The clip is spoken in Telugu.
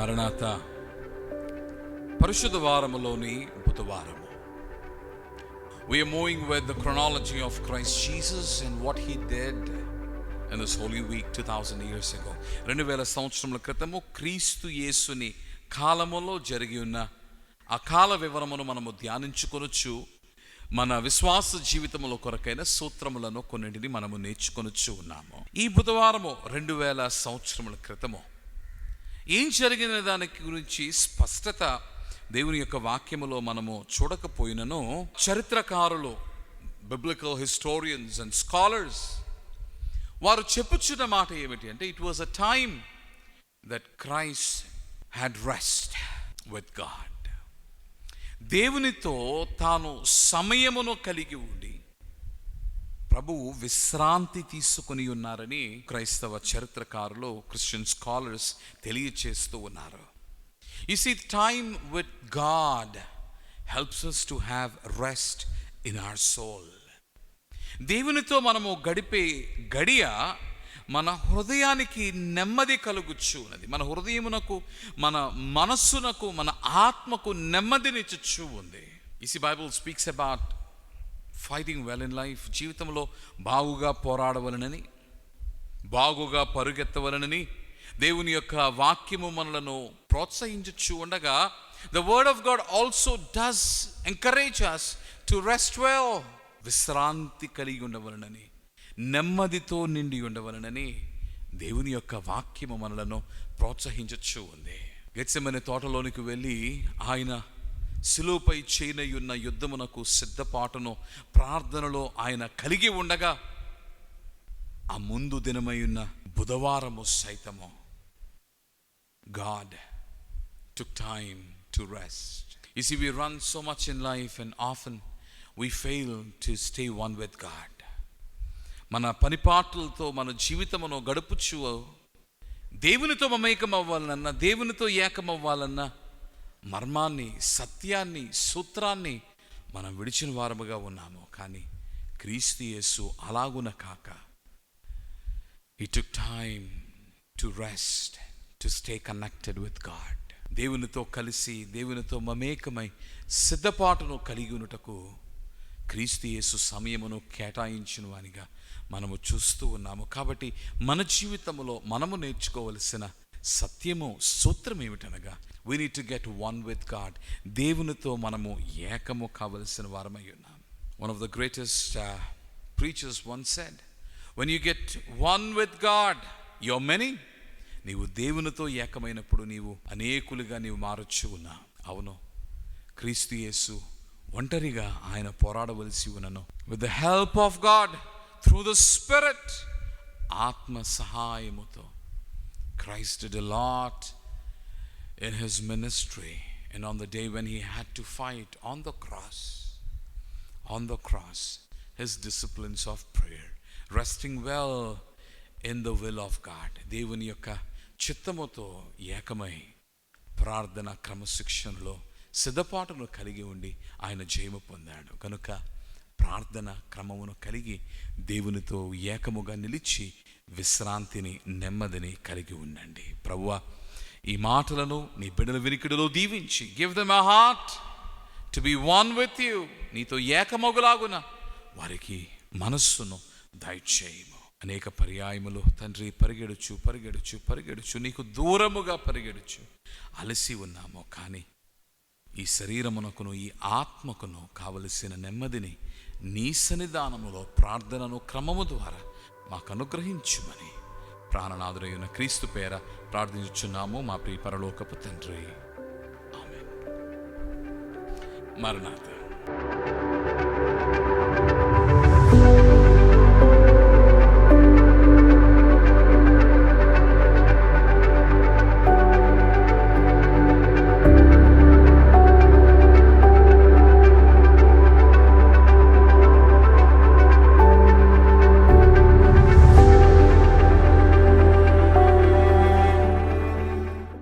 మరణాత పరిశుద్ధ వారములోని బుధవారము. We are moving with the chronology of Christ Jesus and what he did in this holy week 2000 years ago. 2000 సంవత్సరముల క్రితము క్రీస్తు యేసుని కాలములో జరిగి ఉన్న ఆ కాల వివరమును మనము ధ్యానించుకొనొచ్చు. మన విశ్వాస జీవితంలో కొరకైన సూత్రములను కొన్నింటిని మనము నేర్చుకొనొచ్చు ఉన్నాము. ఈ బుధవారము 2000 సంవత్సరముల క్రితము ఏం జరిగిన దానికి గురించి స్పష్టత దేవుని యొక్క వాక్యములో మనము చూడకపోయినను, చరిత్రకారులు, బిబ్లికల్ హిస్టోరియన్స్ అండ్ స్కాలర్స్ వారు చెప్పుచున్న మాట ఏమిటి అంటే, it was a time that Christ had rest with God. దేవునితో తాను సమయమును కలిగి ఉండి ప్రభువు విశ్రాంతి తీసుకుని ఉన్నారని క్రైస్తవ చరిత్రకారులు, క్రిస్టియన్ స్కాలర్స్ తెలియచేస్తూ ఉన్నారు. You see, time with God helps us to have rest in our soul. దేవునితో మనము గడిపే గడియ మన హృదయానికి నెమ్మది కలుగుచ్చు ఉన్నది. మన హృదయమునకు, మన మనస్సునకు, మన ఆత్మకు నెమ్మదినిచ్చు ఉంది. You see, Bible speaks about fighting well in life. జీవితంలో బాగుగా పోరాడవలనని, బాగుగా పరుగెత్తవలనని దేవుని యొక్క వాక్యము మనలను ప్రోత్సహించచ్చు ఉండగా, the word of God also does encourage us to rest well. విశ్రాంతి కలిగి ఉండవలనని, నెమ్మదితో నిండి ఉండవలనని దేవుని యొక్క వాక్యము మనలను ప్రోత్సహించచ్చు ఉంది. గెత్సెమనే తోటలోనికి వెళ్ళి ఆయన శిలువపై చేయనయున్న యుద్ధమునకు సిద్ధపాటును ప్రార్థనలో ఆయన కలిగి ఉండగా, ఆ ముందు దినమై ఉన్న బుధవారము సైతము God took time to rest. You see, we run so much in life and often we fail to stay one with God. మన పనిపాట్లతో మన జీవితమును గడుపుచు దేవునితో మమేకం అవ్వాలన్నా, దేవునితో ఏకమవ్వాలన్నా మర్మాన్ని, సత్యాన్ని, సూత్రాన్ని మనం విడిచిన వారముగా ఉన్నాము. కానీ క్రీస్తు యేసు అలాగున కాక, he took time to rest, to stay connected with God. దేవునితో కలిసి, దేవునితో మమేకమై సిద్ధపాటును కలిగి ఉన్నటకు క్రీస్తు యేసు సమయమును కేటాయించిన వానిగా మనము చూస్తూ ఉన్నాము. కాబట్టి మన జీవితంలో మనము నేర్చుకోవలసిన సత్యము, సూత్రం ఏమిటనగా, we need to get one with God. దేవునితో మనము ఏకము కావలసిన వారమై ఉన్నాం. One of the greatest preachers once said, when you get one with God, you're many. నీవు దేవునితో ఏకమైనప్పుడు నీవు అనేకులుగా నీవు మారొచ్చు ఉన్నా. అవును, క్రీస్తు యేసు ఒంటరిగా ఆయన పోరాడవలసి ఉన్నను. With the help of God through the spirit, ఆత్మ సహాయముతో Christ did a lot in his ministry, and on the day when he had to fight on the cross, his disciplines of prayer, resting well in the will of God, దేవుని యొక్క చిత్తముతో ఏకమై ప్రార్థన క్రమశిక్షణలో సిద్ధపాటును కలిగి ఉండి ఆయన జయము పొందాడు. కనుక ప్రార్థన క్రమమును కలిగి దేవునితో ఏకముగా నిలిచి విశ్రాంతిని, నెమ్మదిని కలిగి ఉండండి. ప్రభువా, ఈ మాటలను నీ బిడ్డల వినికిడిలో దీవించి, give them a heart to be one with you, నీతో ఏకమగులాగున వారికి మనస్సును దయచేయము. అనేక పర్యాయములు తండ్రి పరిగెడుచు నీకు దూరముగా పరిగెడుచు అలసి ఉన్నాము. కానీ ఈ శరీరమునకును, ఈ ఆత్మకును కావలసిన నెమ్మదిని నీ సన్నిధానములో ప్రార్థనను క్రమము ద్వారా మాకు అనుగ్రహించుమని ప్రాణనాథుడైన క్రీస్తు పేర ప్రార్థించుచున్నాము మా ప్రియ పరలోకపు తండ్రి. ఆమేన్. మరణాత.